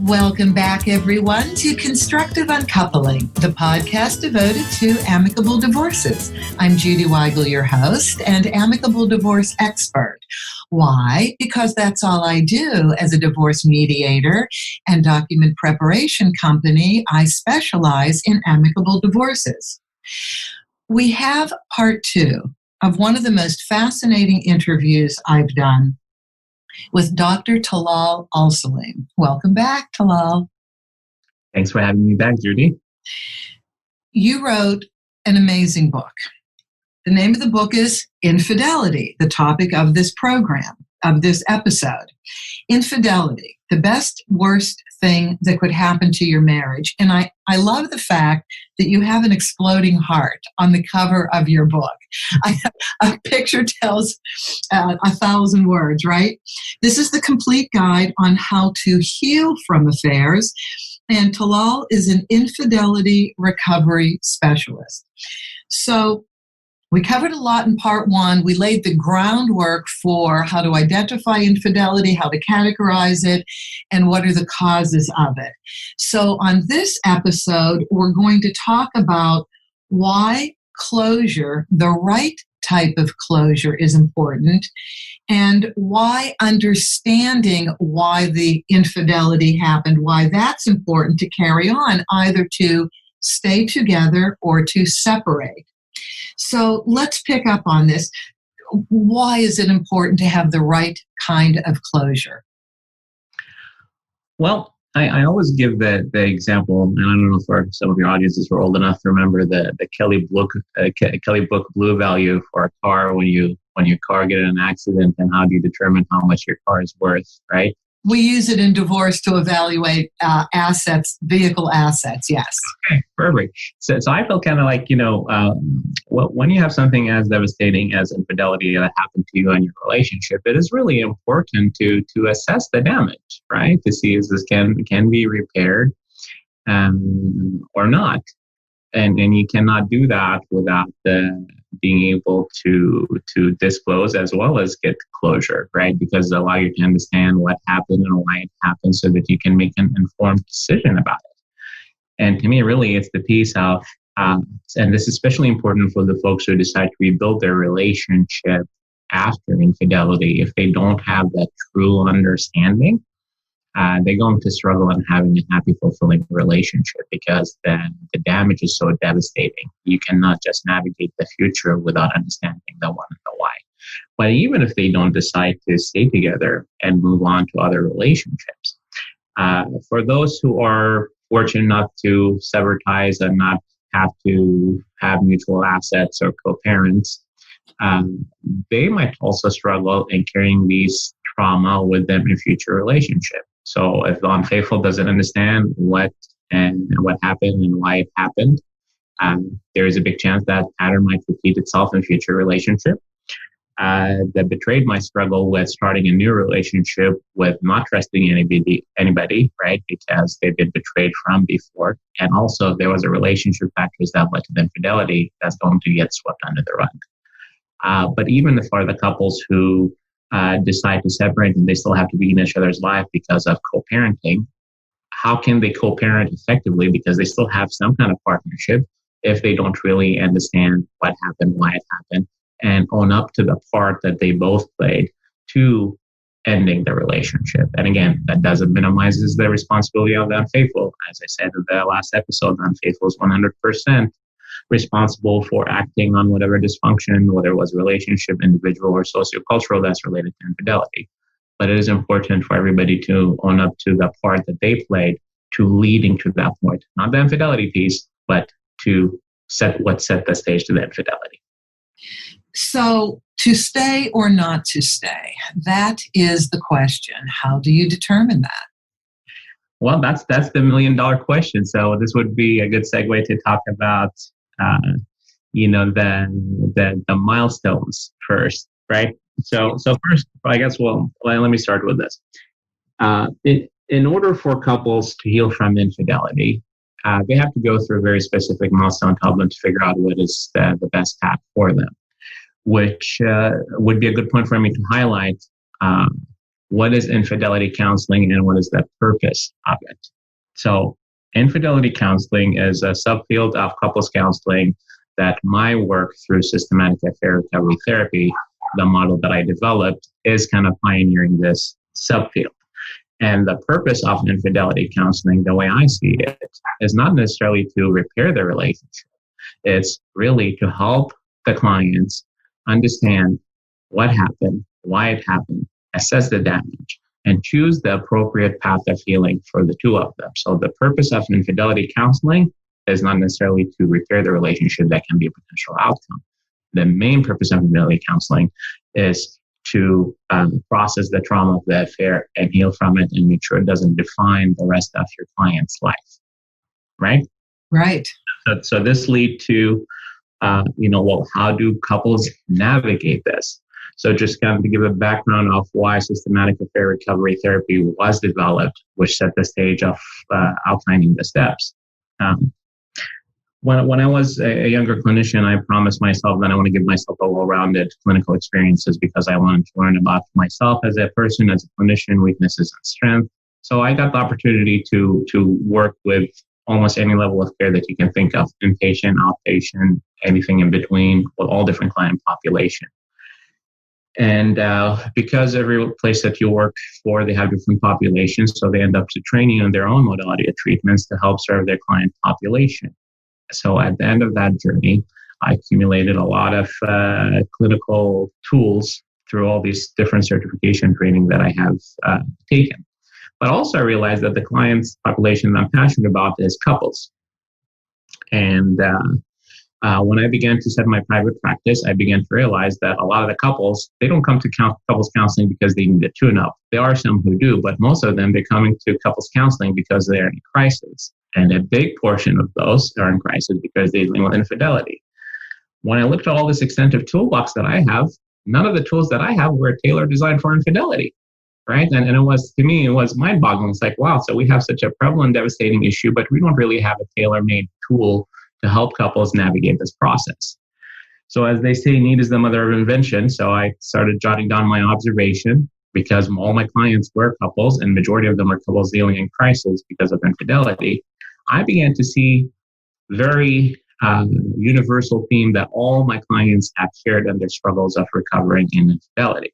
Welcome back, everyone, to Constructive Uncoupling, the podcast devoted to amicable divorces. I'm Judy Weigel, your host and amicable divorce expert. Why? Because that's all I do as a divorce mediator and document preparation company. I specialize in amicable divorces. We have part 2 of one of the most fascinating interviews I've done with Dr. Talal Alsaleem. Welcome back, Talal. Thanks for having me back, Judy. You wrote an amazing book. The name of the book is Infidelity, the topic of this program, of this episode. Infidelity, the best, worst thing that could happen to your marriage. And I love the fact that you have an exploding heart on the cover of your book. A picture tells 1,000 words, right? This is the complete guide on how to heal from affairs. And Talal is an infidelity recovery specialist. So we covered a lot in part 1. We laid the groundwork for how to identify infidelity, how to categorize it, and what are the causes of it. So on this episode, we're going to talk about why closure, the right type of closure, is important, and why understanding why the infidelity happened, why that's important to carry on, either to stay together or to separate. So let's pick up on this. Why is it important to have the right kind of closure? Well, I always give the example, and I don't know if some of your audiences were old enough to remember the Kelly book Blue value for a car when your car gets in an accident, and how do you determine how much your car is worth, right? We use it in divorce to evaluate assets, vehicle assets, yes. Okay, perfect. So I feel kind of like, when you have something as devastating as infidelity that happened to you in your relationship, it is really important to assess the damage, right? To see if this can be repaired or not. And you cannot do that without being able to disclose as well as get closure, right? Because it allows you to understand what happened and why it happened so that you can make an informed decision about it. And to me, really, it's the piece of, and this is especially important for the folks who decide to rebuild their relationship after infidelity. If they don't have that true understanding, they're going to struggle in having a happy, fulfilling relationship, because the damage is so devastating. You cannot just navigate the future without understanding the what and the why. But even if they don't decide to stay together and move on to other relationships, for those who are fortunate enough to sever ties and not have to have mutual assets or co-parents, they might also struggle in carrying these trauma with them in future relationships. So if the unfaithful doesn't understand what happened and why it happened, there is a big chance that pattern might repeat itself in future relationship. The betrayed might struggle with starting a new relationship with not trusting anybody, right? Because they've been betrayed from before. And also, if there was a relationship factors that led to the infidelity, that's going to get swept under the rug. But even for the couples who decide to separate and they still have to be in each other's life because of co-parenting, how can they co-parent effectively? Because they still have some kind of partnership if they don't really understand what happened, why it happened, and own up to the part that they both played to ending the relationship. And again, that doesn't minimize the responsibility of the unfaithful. As I said in the last episode, the unfaithful is 100% responsible for acting on whatever dysfunction, whether it was relationship, individual, or sociocultural, that's related to infidelity. But it is important for everybody to own up to the part that they played to leading to that point. Not the infidelity piece, but to set the stage to the infidelity. So to stay or not to stay, that is the question. How do you determine that? Well, that's the $1 million question. So this would be a good segue to talk about the milestones first, right? So first, I guess, let me start with this. In order for couples to heal from infidelity, they have to go through a very specific milestone to help them to figure out what is the best path for them, which would be a good point for me to highlight what is infidelity counseling and what is the purpose of it. So infidelity counseling is a subfield of couples counseling that my work through systematic affair recovery therapy, the model that I developed, is kind of pioneering this subfield. And the purpose of infidelity counseling, the way I see it, is not necessarily to repair the relationship. It's really to help the clients understand what happened, why it happened, assess the damage, and choose the appropriate path of healing for the two of them. So the purpose of infidelity counseling is not necessarily to repair the relationship. That can be a potential outcome. The main purpose of infidelity counseling is to process the trauma of the affair and heal from it and make sure it doesn't define the rest of your client's life. Right? Right. So this leads to, how do couples navigate this? So just kind of to give a background of why systematic affair recovery therapy was developed, which set the stage of outlining the steps. When I was a younger clinician, I promised myself that I want to give myself a well-rounded clinical experiences because I wanted to learn about myself as a person, as a clinician, weaknesses and strengths. So I got the opportunity to work with almost any level of care that you can think of, inpatient, outpatient, anything in between, with all different client population. And because every place that you work for, they have different populations, so they end up to training on their own modality of treatments to help serve their client population. So at the end of that journey, I accumulated a lot of clinical tools through all these different certification training that I have taken. But also I realized that the client's population that I'm passionate about is couples. And when I began to set my private practice, I began to realize that a lot of the couples, they don't come to couples counseling because they need a tune-up. There are some who do, but most of them, they're coming to couples counseling because they're in crisis. And a big portion of those are in crisis because they're dealing with infidelity. When I looked at all this extensive toolbox that I have, none of the tools that I have were tailored designed for infidelity, right? And it was, to me, it was mind-boggling. It's like, wow, so we have such a prevalent, devastating issue, but we don't really have a tailor-made tool to help couples navigate this process. So as they say, need is the mother of invention. So I started jotting down my observation because all my clients were couples and majority of them were couples dealing in crisis because of infidelity. I began to see very universal theme that all my clients have shared in their struggles of recovering in infidelity.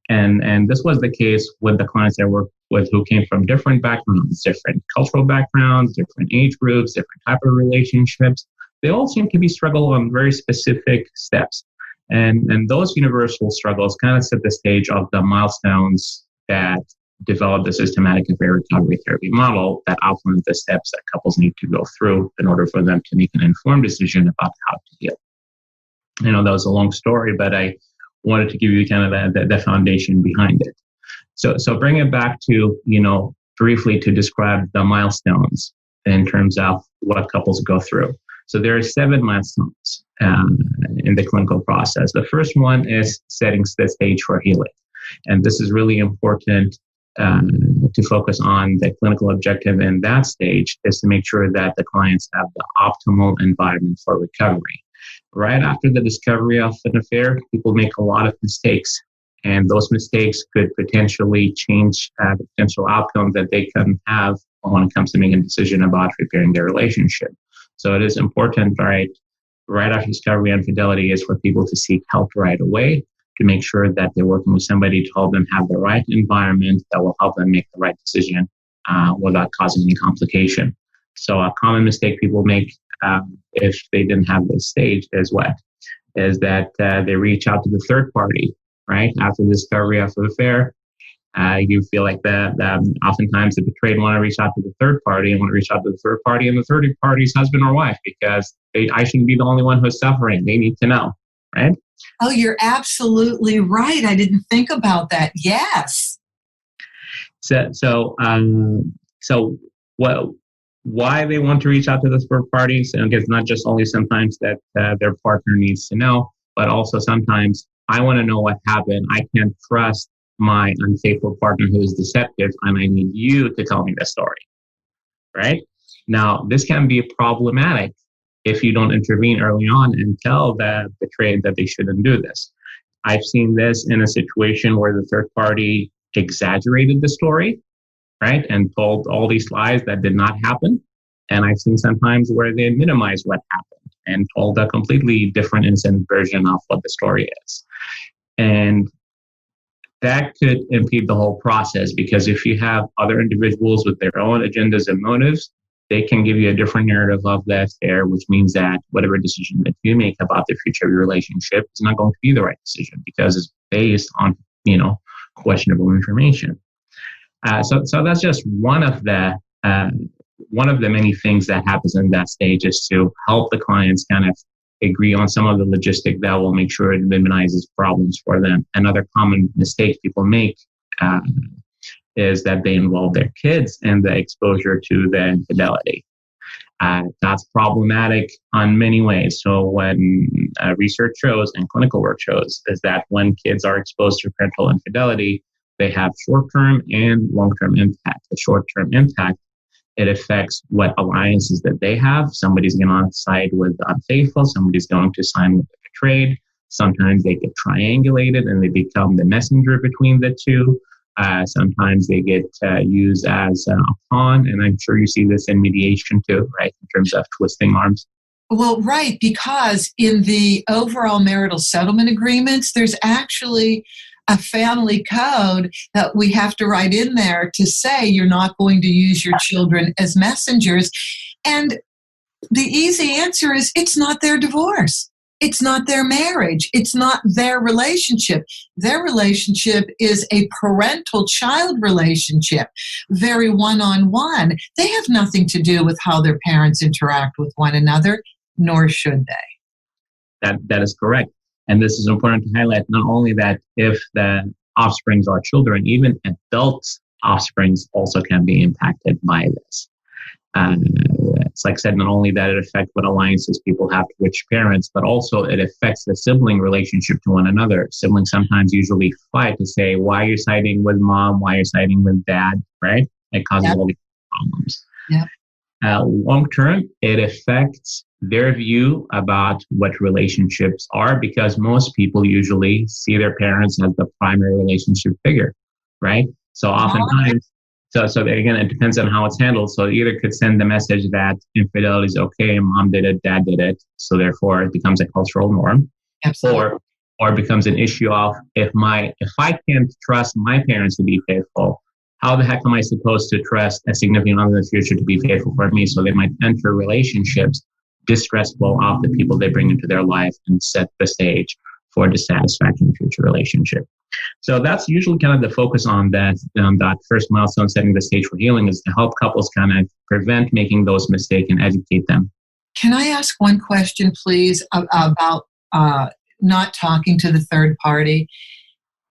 And this was the case with the clients I worked with who came from different backgrounds, different cultural backgrounds, different age groups, different type of relationships. They all seem to be struggle on very specific steps. And those universal struggles kind of set the stage of the milestones that developed the systematic affair recovery therapy model that outlines the steps that couples need to go through in order for them to make an informed decision about how to heal. I know that was a long story, but I wanted to give you kind of the foundation behind it. So bring it back to, briefly to describe the milestones in terms of what couples go through. So there are 7 milestones in the clinical process. The first one is setting the stage for healing. And this is really important to focus on. The clinical objective in that stage is to make sure that the clients have the optimal environment for recovery. Right after the discovery of an affair, people make a lot of mistakes, and those mistakes could potentially change the potential outcome that they can have when it comes to making a decision about repairing their relationship. So it is important, right after discovery of infidelity, is for people to seek help right away, to make sure that they're working with somebody to help them have the right environment that will help them make the right decision without causing any complication. So a common mistake people make if they didn't have this stage is that they reach out to the third party, right? After the discovery of the affair, you feel like that oftentimes the betrayed want to reach out to the third party and want to reach out to the third party and the third party's husband or wife because I shouldn't be the only one who's suffering. They need to know, right? Oh, you're absolutely right. I didn't think about that. Yes. So why they want to reach out to the third parties? And it's not just only sometimes that their partner needs to know, but also sometimes I want to know what happened. I can't trust my unfaithful partner who is deceptive, and I need you to tell me the story, right? Now, this can be problematic if you don't intervene early on and tell the betrayed that they shouldn't do this. I've seen this in a situation where the third party exaggerated the story, right? And told all these lies that did not happen. And I've seen sometimes where they minimize what happened and told a completely different innocent version of what the story is. And that could impede the whole process, because if you have other individuals with their own agendas and motives, they can give you a different narrative of the affair, which means that whatever decision that you make about the future of your relationship is not going to be the right decision because it's based on, questionable information. So that's just one of the many things that happens in that stage, is to help the clients kind of agree on some of the logistic that will make sure it minimizes problems for them. Another common mistake people make is that they involve their kids in the exposure to the infidelity. That's problematic on many ways. So when research shows and clinical work shows is that when kids are exposed to parental infidelity, they have short-term and long-term impact. The short-term impact, it affects what alliances that they have. Somebody's going to side with the unfaithful. Somebody's going to side with the betrayed. Sometimes they get triangulated and they become the messenger between the two. Sometimes they get used as a pawn. And I'm sure you see this in mediation too, right? In terms of twisting arms. Well, right, because in the overall marital settlement agreements, there's actually a family code that we have to write in there to say you're not going to use your children as messengers. And the easy answer is it's not their divorce. It's not their marriage. It's not their relationship. Their relationship is a parental-child relationship, very one-on-one. They have nothing to do with how their parents interact with one another, nor should they. That is correct. And this is important to highlight, not only that if the offsprings are children, even adult offsprings also can be impacted by this. It's like I said, not only that it affects what alliances people have to which parents, but also it affects the sibling relationship to one another. Siblings sometimes usually fight to say, why are you siding with mom? Why are you siding with dad? Right? It causes all these problems. Yep. Long term, it affects their view about what relationships are, because most people usually see their parents as the primary relationship figure, right? So oftentimes, so again, it depends on how it's handled. So it either could send the message that infidelity is okay, mom did it, dad did it, so therefore it becomes a cultural norm. Absolutely. Or it becomes an issue of if I can't trust my parents to be faithful, how the heck am I supposed to trust a significant other in the future to be faithful for me? So they might enter relationships distrustful of the people they bring into their life and set the stage for dissatisfaction in future relationship. So that's usually kind of the focus on that first milestone, setting the stage for healing, is to help couples kind of prevent making those mistakes and educate them. Can I ask one question, please, about not talking to the third party?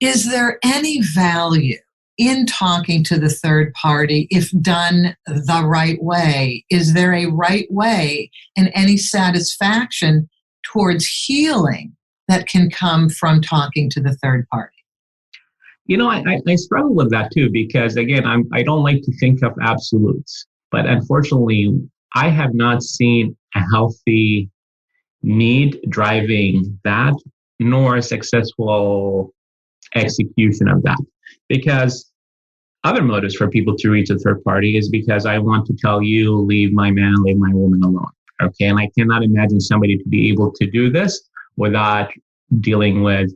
Is there any value in talking to the third party if done the right way? Is there a right way and any satisfaction towards healing that can come from talking to the third party? I struggle with that too, because again, I don't like to think of absolutes, but unfortunately, I have not seen a healthy need driving that, nor a successful execution of that. Because other motives for people to reach a third party is because I want to tell you, leave my man, leave my woman alone. Okay. And I cannot imagine somebody to be able to do this without dealing with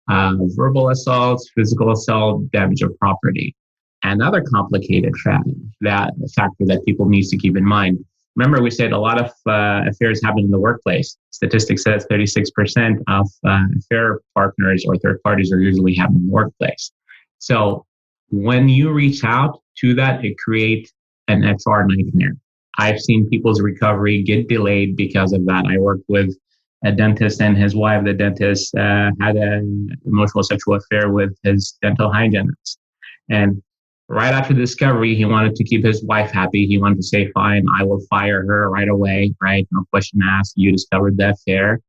verbal assaults, physical assault, damage of property. Another complicated factor that people need to keep in mind. Remember, we said a lot of affairs happen in the workplace. Statistics says 36% of affair partners or third parties are usually happening in the workplace. So when you reach out to that, it creates an HR nightmare. I've seen people's recovery get delayed because of that. I worked with a dentist and his wife. The dentist had an emotional sexual affair with his dental hygienist. And right after the discovery, he wanted to keep his wife happy. He wanted to say, fine, I will fire her right away, right? No question asked. You discovered the affair.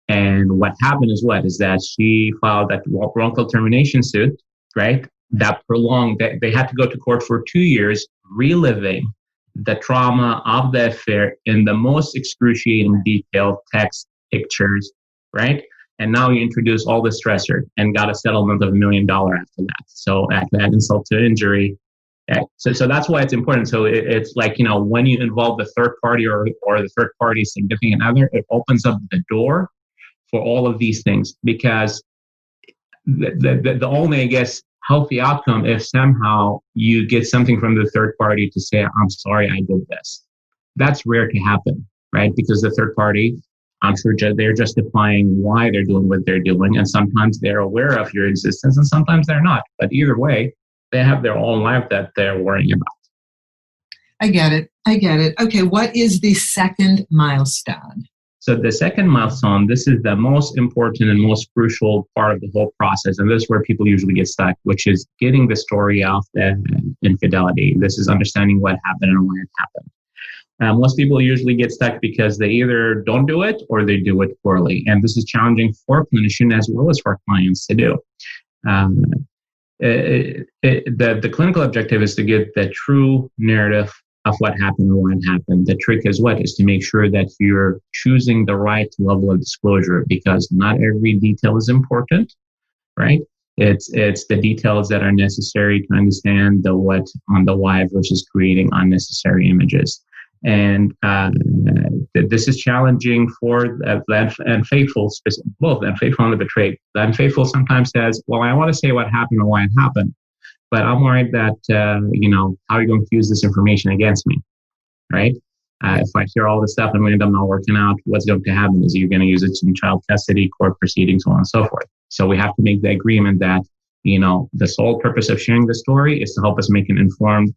And what happened is that she filed that wrongful termination suit, right? That prolonged, they had to go to court for 2 years, reliving the trauma of the affair in the most excruciating detail, text, pictures, right? And now you introduce all the stressor and got a settlement of $1 million after that. So at that insult to injury. So that's why it's important. So it's like, when you involve the third party or the third party significant other, it opens up the door for all of these things, because the only, I guess, healthy outcome if somehow you get something from the third party to say, I'm sorry, I did this. That's rare to happen, right? Because the third party, I'm sure they're justifying why they're doing what they're doing. And sometimes they're aware of your existence and sometimes they're not. But either way, they have their own life that they're worrying about. I get it. Okay, what is the second milestone? So the second milestone, this is the most important and most crucial part of the whole process. And this is where people usually get stuck, which is getting the story of the infidelity. This is understanding what happened and why it happened. Most people usually get stuck because they either don't do it or they do it poorly. And this is challenging for clinicians as well as for clients to do. The clinical objective is to get the true narrative of what happened and when it happened. The trick is to make sure that you're choosing the right level of disclosure, because not every detail is important, right? It's the details that are necessary to understand the what on the why versus creating unnecessary images. And this is challenging for the unfaithful, both the unfaithful and the betrayed. The unfaithful sometimes says, well, I want to say what happened and why it happened, but I'm worried that, how are you going to use this information against me, right? If I hear all this stuff and we end up not working out, what's going to happen is you're going to use it in child custody, court proceedings, so on and so forth. So we have to make the agreement that, the sole purpose of sharing the story is to help us make an informed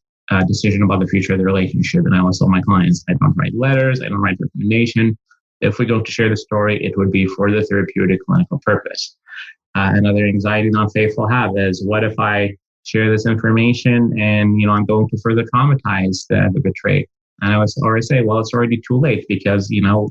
decision about the future of the relationship. And I always tell my clients, I don't write letters, I don't write recommendation. If we're going to share the story, it would be for the therapeutic clinical purpose. Another anxiety non-faithful have is, what if I share this information and, I'm going to further traumatize the betrayed? And I always say, well, it's already too late, because, your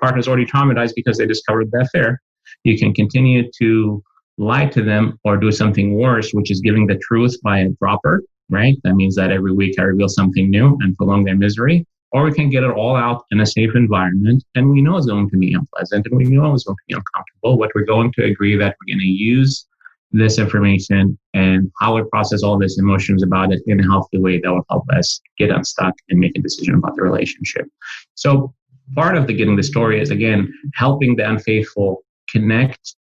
partner's already traumatized because they discovered the affair. You can continue to lie to them or do something worse, which is giving the truth by a dropper, right? That means that every week I reveal something new and prolong their misery. Or we can get it all out in a safe environment, and we know it's going to be unpleasant and we know it's going to be uncomfortable, but we're going to agree that we're going to use this information and how we process all these emotions about it in a healthy way that will help us get unstuck and make a decision about the relationship. So part of the getting the story is, again, helping the unfaithful connect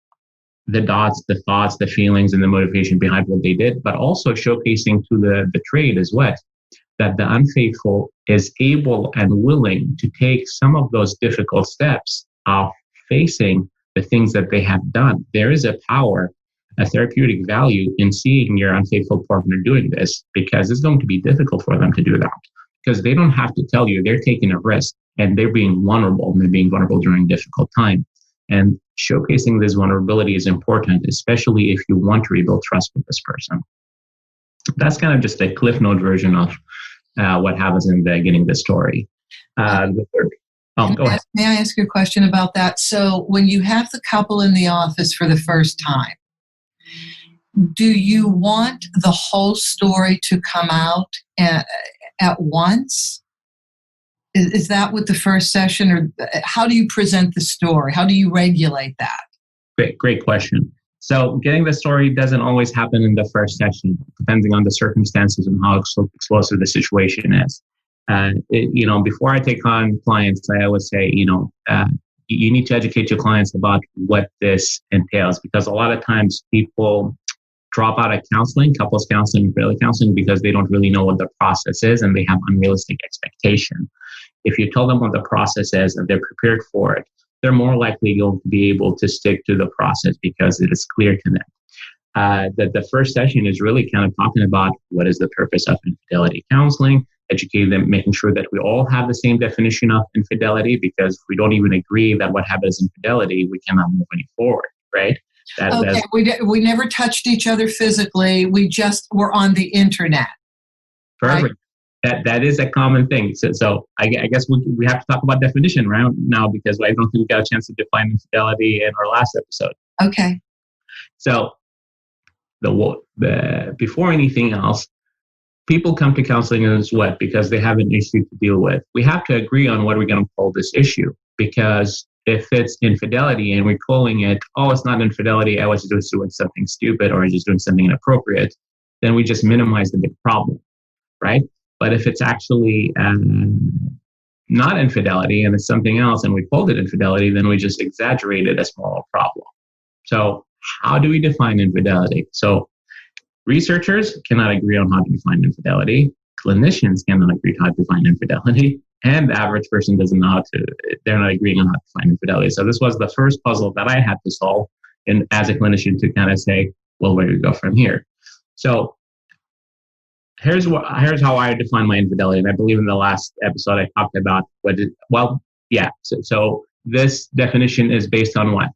the dots, the thoughts, the feelings, and the motivation behind what they did, but also showcasing to the betrayed as well that the unfaithful is able and willing to take some of those difficult steps of facing the things that they have done. There is a power, a therapeutic value in seeing your unfaithful partner doing this, because it's going to be difficult for them to do that, because they don't have to tell you. They're taking a risk and they're being vulnerable, and they're being vulnerable during a difficult time. And showcasing this vulnerability is important, especially if you want to rebuild trust with this person. That's kind of just a Cliff Note version of what happens in the getting the story. The third. Go ahead. May I ask you a question about that? So when you have the couple in the office for the first time, do you want the whole story to come out at once? Is that what the first session, or how do you present the story? How do you regulate that? Great question. So getting the story doesn't always happen in the first session, depending on the circumstances and how explosive the situation is. Before I take on clients, I always say, you need to educate your clients about what this entails, because a lot of times people drop out of counseling, couples counseling, infidelity counseling, because they don't really know what the process is and they have unrealistic expectation. If you tell them what the process is and they're prepared for it, they're more likely going to be able to stick to the process because it is clear to them. That the first session is really kind of talking about what is the purpose of infidelity counseling, educating them, making sure that we all have the same definition of infidelity, because if we don't even agree that what happened is infidelity, we cannot move any forward, right? Okay, we never touched each other physically. We just were on the internet. Perfect. Right? That is a common thing. So I guess we have to talk about definition right now, because I don't think we got a chance to define infidelity in our last episode. Okay. So before anything else, people come to counseling as what? Because they have an issue to deal with. We have to agree on what we're going to call this issue, because if it's infidelity and we're calling it, oh, it's not infidelity, I was just doing something stupid or just doing something inappropriate, then we just minimize the big problem, right? But if it's actually not infidelity and it's something else and we called it infidelity, then we just exaggerated a smaller problem. So how do we define infidelity? So researchers cannot agree on how to define infidelity. Clinicians cannot agree how to define infidelity. And the average person doesn't know how to, they're not agreeing on how to define infidelity. So this was the first puzzle that I had to solve and as a clinician to kind of say, well, where do we go from here? So here's how I define my infidelity. And I believe in the last episode I talked about So this definition is based on what?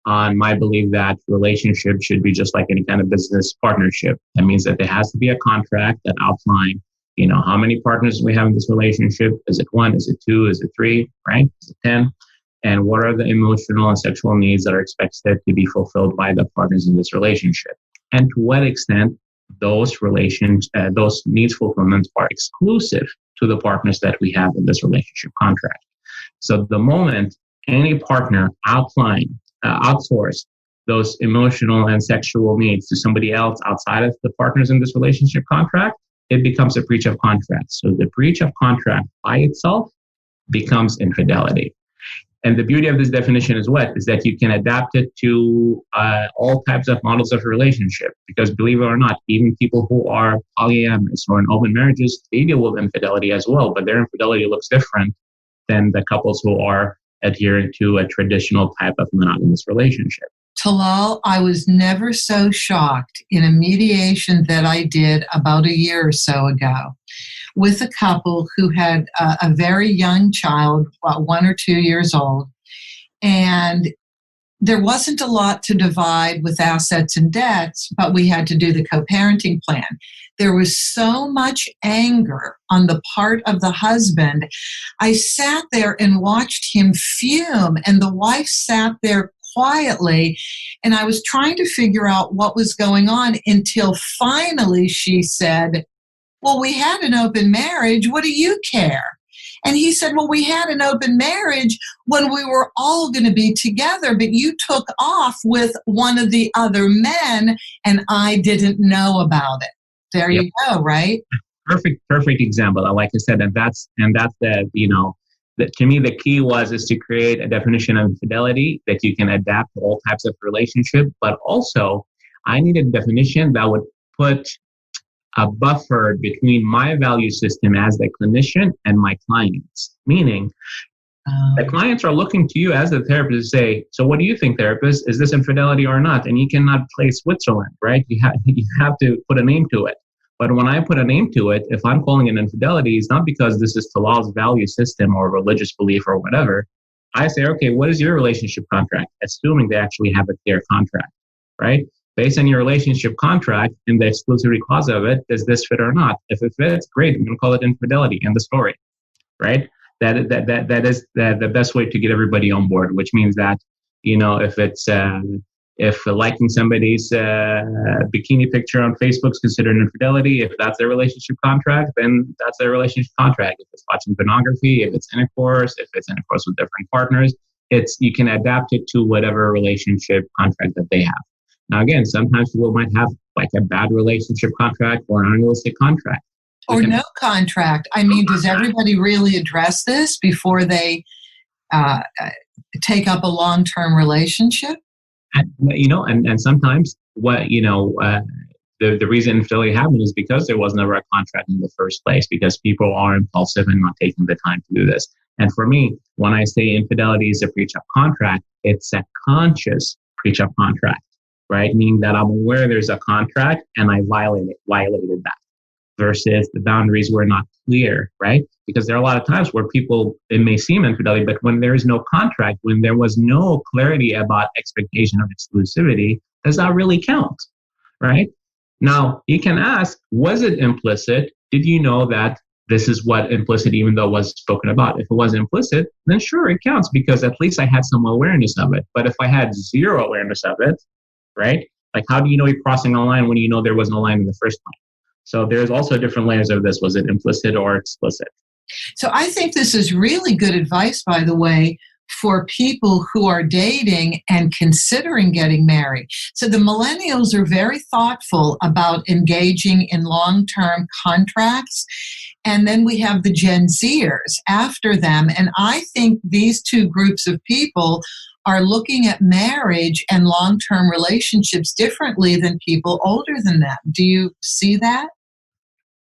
On my belief that relationship should be just like any kind of business partnership. That means that there has to be a contract that outlines, how many partners we have in this relationship. Is it 1? Is it 2? Is it 3? Right? Is it 10? And what are the emotional and sexual needs that are expected to be fulfilled by the partners in this relationship? And to what extent those needs fulfillments are exclusive to the partners that we have in this relationship contract. So the moment any partner outsource those emotional and sexual needs to somebody else outside of the partners in this relationship contract, it becomes a breach of contract. So the breach of contract by itself becomes infidelity. And the beauty of this definition is that you can adapt it to all types of models of relationship. Because believe it or not, even people who are polyamorous or in open marriages, they deal with infidelity as well. But their infidelity looks different than the couples who are adhering to a traditional type of monogamous relationship. Talal, I was never so shocked in a mediation that I did about a year or so ago with a couple who had a very young child, about 1 or 2 years old, and there wasn't a lot to divide with assets and debts, but we had to do the co-parenting plan. There was so much anger on the part of the husband. I sat there and watched him fume, and the wife sat there quietly, and I was trying to figure out what was going on until finally she said, well, we had an open marriage. What do you care? And he said, well, we had an open marriage when we were all going to be together, but you took off with one of the other men and I didn't know about it. There you go, right? Perfect example. Like I said, and that's to me, the key is to create a definition of infidelity that you can adapt to all types of relationship. But also, I need a definition that would put a buffer between my value system as the clinician and my clients. Meaning, the clients are looking to you as the therapist to say, so what do you think, therapist? Is this infidelity or not? And you cannot play Switzerland, right? You have to put a name to it. But when I put a name to it, if I'm calling it infidelity, it's not because this is Talal's value system or religious belief or whatever. I say, okay, what is your relationship contract? Assuming they actually have a clear contract, right? Based on your relationship contract and the exclusivity clause of it, does this fit or not? If it fits, great. I'm going to call it infidelity. End the story, right? That is the best way to get everybody on board, which means that, if liking somebody's bikini picture on Facebook is considered infidelity, if that's their relationship contract, then that's their relationship contract. If it's watching pornography, if it's intercourse with different partners, you can adapt it to whatever relationship contract that they have. Now, again, sometimes people might have like a bad relationship contract or an unrealistic contract. Or no contract. I mean, does everybody really address this before they take up a long-term relationship? And sometimes the reason infidelity happened is because there was never a contract in the first place, because people are impulsive and not taking the time to do this. And for me, when I say infidelity is a breach of contract, it's a conscious breach of contract, right? Meaning that I'm aware there's a contract and I violated that, versus the boundaries were not clear, right? Because there are a lot of times where it may seem infidelity, but when there is no contract, when there was no clarity about expectation of exclusivity, does that really count, right? Now, you can ask, was it implicit? Did you know that this is what implicit, even though it was spoken about? If it was implicit, then sure, it counts because at least I had some awareness of it. But if I had zero awareness of it, right? Like, how do you know you're crossing a line when you know there wasn't a line in the first place? So there's also different layers of this. Was it implicit or explicit? So I think this is really good advice, by the way, for people who are dating and considering getting married. So the millennials are very thoughtful about engaging in long-term contracts. And then we have the Gen Zers after them. And I think these two groups of people are looking at marriage and long-term relationships differently than people older than them. Do you see that?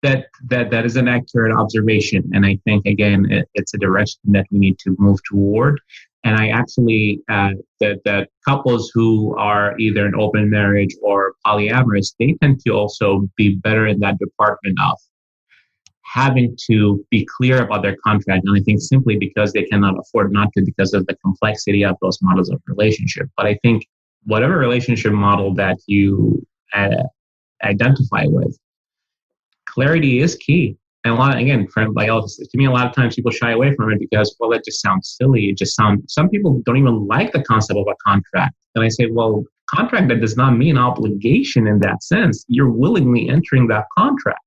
That is an accurate observation. And I think, again, it's a direction that we need to move toward. And I actually, the couples who are either in open marriage or polyamorous, they tend to also be better in that department of having to be clear about their contract. And I think simply because they cannot afford not to, because of the complexity of those models of relationship. But I think whatever relationship model that you identify with, clarity is key. And a lot, again, to me, a lot of times people shy away from it because, well, it just sounds silly. Some people don't even like the concept of a contract. And I say, well, contract, that does not mean obligation in that sense. You're willingly entering that contract.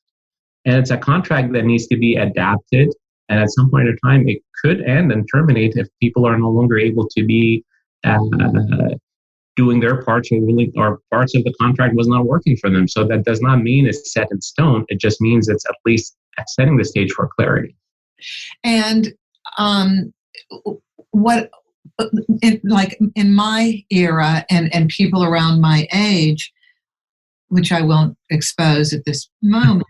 And it's a contract that needs to be adapted. And at some point in time, it could end and terminate if people are no longer able to be doing their parts, or parts of the contract was not working for them. So that does not mean it's set in stone. It just means it's at least setting the stage for clarity. And in my era and people around my age, which I won't expose at this moment,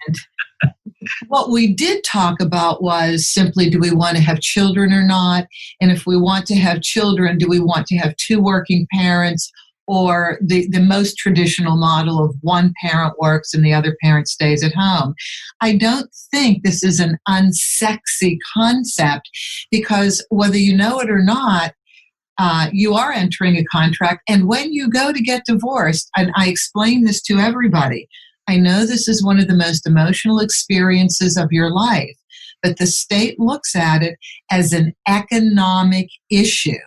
what we did talk about was simply, do we want to have children or not? And if we want to have children, do we want to have two working parents, or the most traditional model of one parent works and the other parent stays at home? I don't think this is an unsexy concept, because whether you know it or not, you are entering a contract. And when you go to get divorced, and I explain this to everybody, I know this is one of the most emotional experiences of your life, but the state looks at it as an economic issue.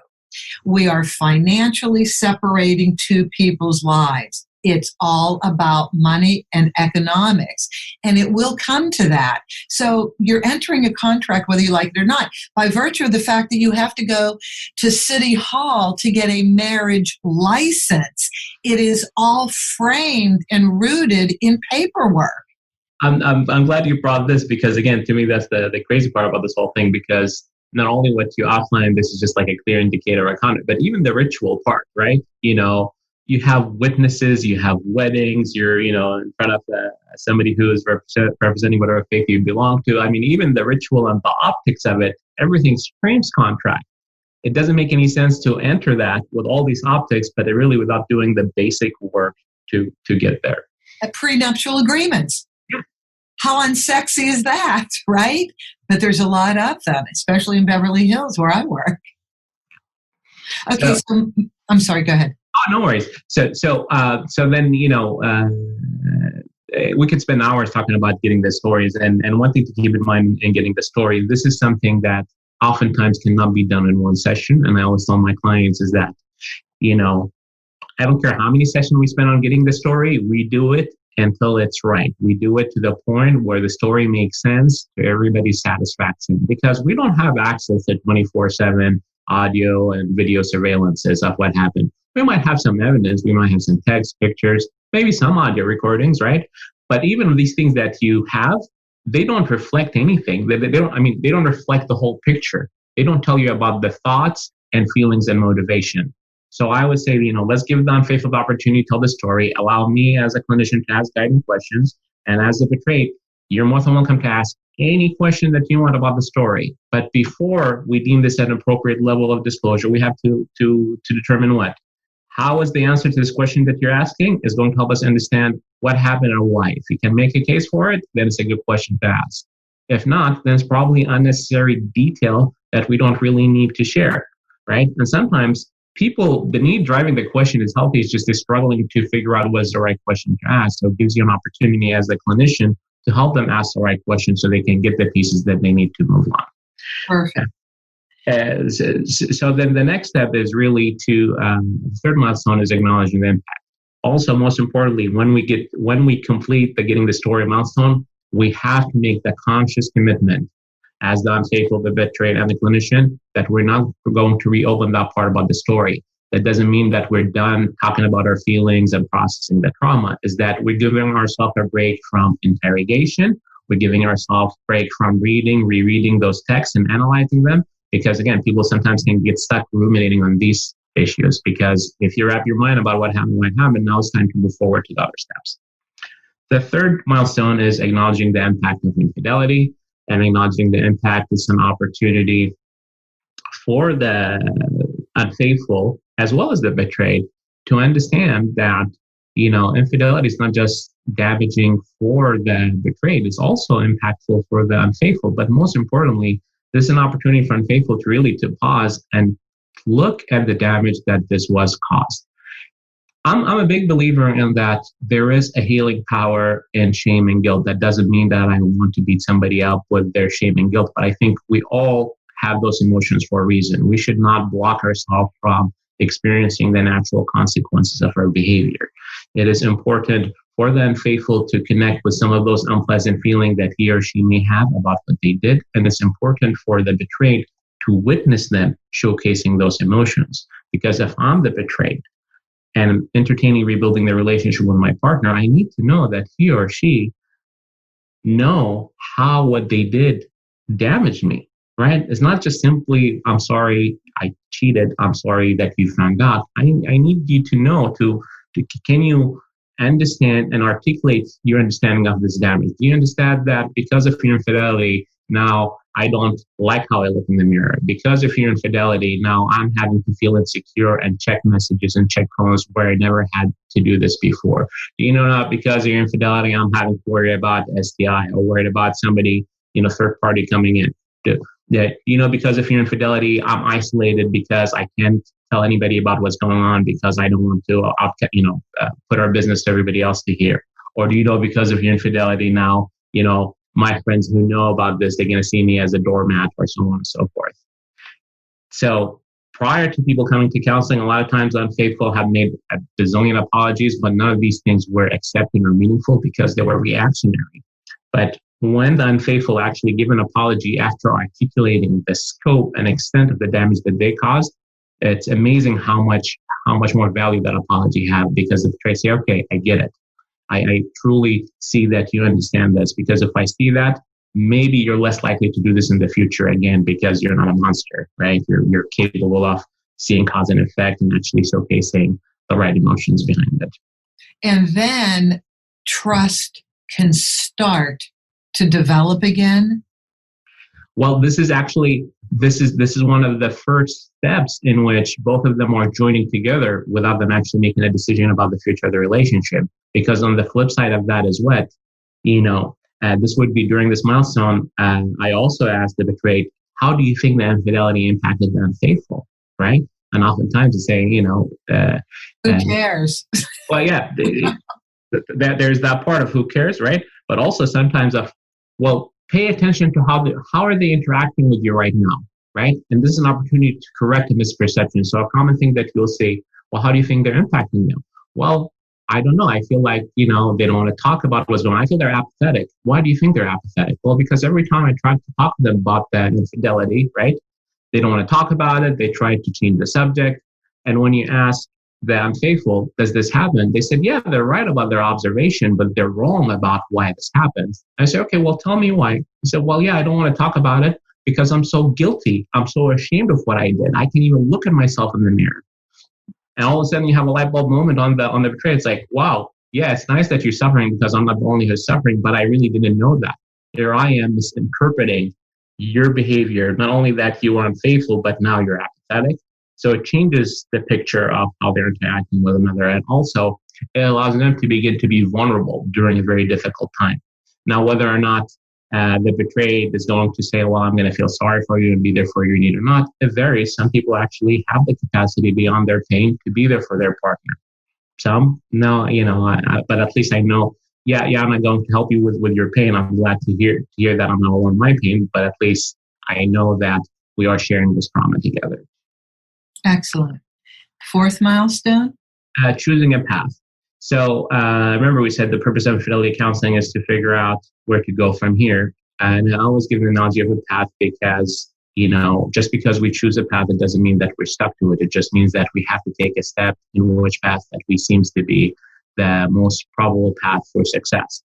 We are financially separating two people's lives. It's all about money and economics, and it will come to that. So you're entering a contract whether you like it or not, by virtue of the fact that you have to go to City Hall to get a marriage license. It is all framed and rooted in paperwork. I'm glad you brought this, because again, to me, that's the crazy part about this whole thing, because not only what you outlined, this is just like a clear indicator of a contract, but even the ritual part, right? You have witnesses, you have weddings, you're, in front of somebody who is representing whatever faith you belong to. I mean, even the ritual and the optics of it, everything screams contract. It doesn't make any sense to enter that with all these optics, but really without doing the basic work to get there. Prenuptial agreements. Yeah. How unsexy is that, right? But there's a lot of them, especially in Beverly Hills where I work. Okay, so I'm sorry, go ahead. Oh, no worries. So then, we could spend hours talking about getting the stories. And one thing to keep in mind in getting the story, this is something that oftentimes cannot be done in one session. And I always tell my clients is that, I don't care how many sessions we spend on getting the story, we do it until it's right. We do it to the point where the story makes sense to everybody's satisfaction, because we don't have access to 24/7 audio and video surveillances of what happened. We might have some evidence, we might have some text, pictures, maybe some audio recordings, right? But even these things that you have, they don't reflect anything. They don't reflect the whole picture. They don't tell you about the thoughts and feelings and motivation. So I would say, let's give the unfaithful the opportunity to tell the story. Allow me as a clinician to ask guiding questions. And as a betrayed, you're more than welcome to ask any question that you want about the story. But before we deem this an appropriate level of disclosure, we have to determine what? How is the answer to this question that you're asking is going to help us understand what happened or why. If you can make a case for it, then it's a good question to ask. If not, then it's probably unnecessary detail that we don't really need to share, right? And sometimes the need driving the question is healthy. It's just they're struggling to figure out what's the right question to ask. So it gives you an opportunity as a clinician to help them ask the right question so they can get the pieces that they need to move on. Perfect. So then the next step is really the third milestone is acknowledging the impact. Also, most importantly, when we complete the getting the story milestone, we have to make the conscious commitment as the unfaithful, the betrayed, and the clinician, that we're not going to reopen that part about the story. That doesn't mean that we're done talking about our feelings and processing the trauma. Is that we're giving ourselves a break from interrogation. We're giving ourselves a break from rereading those texts and analyzing them. Because again, people sometimes can get stuck ruminating on these issues, because if you wrap your mind about what happened, now it's time to move forward to the other steps. The third milestone is acknowledging the impact of infidelity, and acknowledging the impact is an opportunity for the unfaithful as well as the betrayed to understand that, infidelity is not just damaging for the betrayed, it's also impactful for the unfaithful. But most importantly, this is an opportunity for unfaithful to really to pause and look at the damage that this was caused. I'm a big believer in that there is a healing power in shame and guilt. That doesn't mean that I want to beat somebody up with their shame and guilt, but I think we all have those emotions for a reason. We should not block ourselves from experiencing the natural consequences of our behavior. It is important for the unfaithful to connect with some of those unpleasant feelings that he or she may have about what they did. And it's important for the betrayed to witness them showcasing those emotions. Because if I'm the betrayed and entertaining rebuilding the relationship with my partner, I need to know that he or she know how what they did damaged me, right? It's not just simply, I'm sorry I cheated, I'm sorry that you found out. I need you to know can you understand and articulate your understanding of this damage? Do you understand that because of your infidelity, now I don't like how I look in the mirror? Because of your infidelity, now I'm having to feel insecure and check messages and check phones where I never had to do this before. Do not because of your infidelity, I'm having to worry about STI or worried about somebody, third party coming in. That, because of your infidelity, I'm isolated because I can't tell anybody about what's going on because I don't want to, put our business to everybody else to hear. Or do because of your infidelity now, my friends who know about this, they're going to see me as a doormat or so on and so forth. So prior to people coming to counseling, a lot of times unfaithful have made a bazillion apologies, but none of these things were accepted or meaningful because they were reactionary. But when the unfaithful actually give an apology after articulating the scope and extent of the damage that they caused, it's amazing how much more value that apology have, because if they say, okay, I get it. I truly see that you understand this, because if I see that, maybe you're less likely to do this in the future again, because you're not a monster, right? You're capable of seeing cause and effect and actually showcasing the right emotions behind it. And then trust can start to develop again. Well, this is one of the first steps in which both of them are joining together without them actually making a decision about the future of the relationship. Because on the flip side of that is what, this would be during this milestone. I also asked the betrayed, how do you think the infidelity impacted the unfaithful, right? And oftentimes they say, who cares? Well, yeah, there's that part of who cares, right? But also sometimes pay attention to how are they interacting with you right now, right? And this is an opportunity to correct a misperception. So a common thing that you'll say, well, how do you think they're impacting you? Well, I don't know. I feel like, they don't want to talk about what's going on. I feel they're apathetic. Why do you think they're apathetic? Well, because every time I try to talk to them about that infidelity, right, they don't want to talk about it. They try to change the subject. And when you ask the unfaithful, does this happen? They said, yeah, they're right about their observation, but they're wrong about why this happens. I said, okay, well, tell me why. He said, well, yeah, I don't want to talk about it because I'm so guilty. I'm so ashamed of what I did. I can't even look at myself in the mirror. And all of a sudden you have a light bulb moment on the betrayal. It's like, wow, yeah, it's nice that you're suffering because I'm not the only who's suffering, but I really didn't know that. Here I am misinterpreting your behavior. Not only that you were unfaithful, but now you're apathetic. So it changes the picture of how they're interacting with another. And also it allows them to begin to be vulnerable during a very difficult time. Now, whether or not the betrayed is going to say, well, I'm going to feel sorry for you and be there for your need or not, it varies. Some people actually have the capacity beyond their pain to be there for their partner. Some, no, but at least I know, yeah, I'm not going to help you with your pain. I'm glad to hear that I'm not alone in my pain, but at least I know that we are sharing this trauma together. Excellent. Fourth milestone? Choosing a path. So remember we said the purpose of infidelity counseling is to figure out where to go from here. And I always give the analogy of a path because, just because we choose a path, it doesn't mean that we're stuck to it. It just means that we have to take a step in which path that we seems to be the most probable path for success.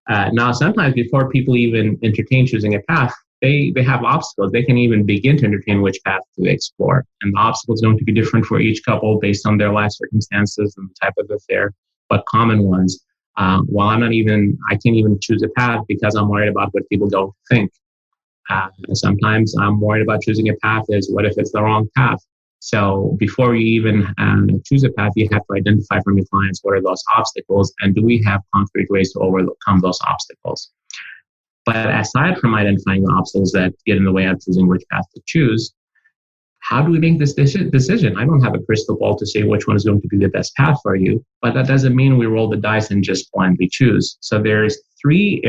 Now, sometimes before people even entertain choosing a path, they have obstacles. They can even begin to entertain which path to explore. And the obstacles are going to be different for each couple based on their life circumstances and the type of affair, but common ones. While I can't even choose a path because I'm worried about what people don't think. Sometimes I'm worried about choosing a path is what if it's the wrong path? So before you even choose a path, you have to identify from your clients what are those obstacles and do we have concrete ways to overcome those obstacles? But aside from identifying the obstacles that get in the way of choosing which path to choose, how do we make this decision? I don't have a crystal ball to say which one is going to be the best path for you, but that doesn't mean we roll the dice and just blindly choose. So there's 3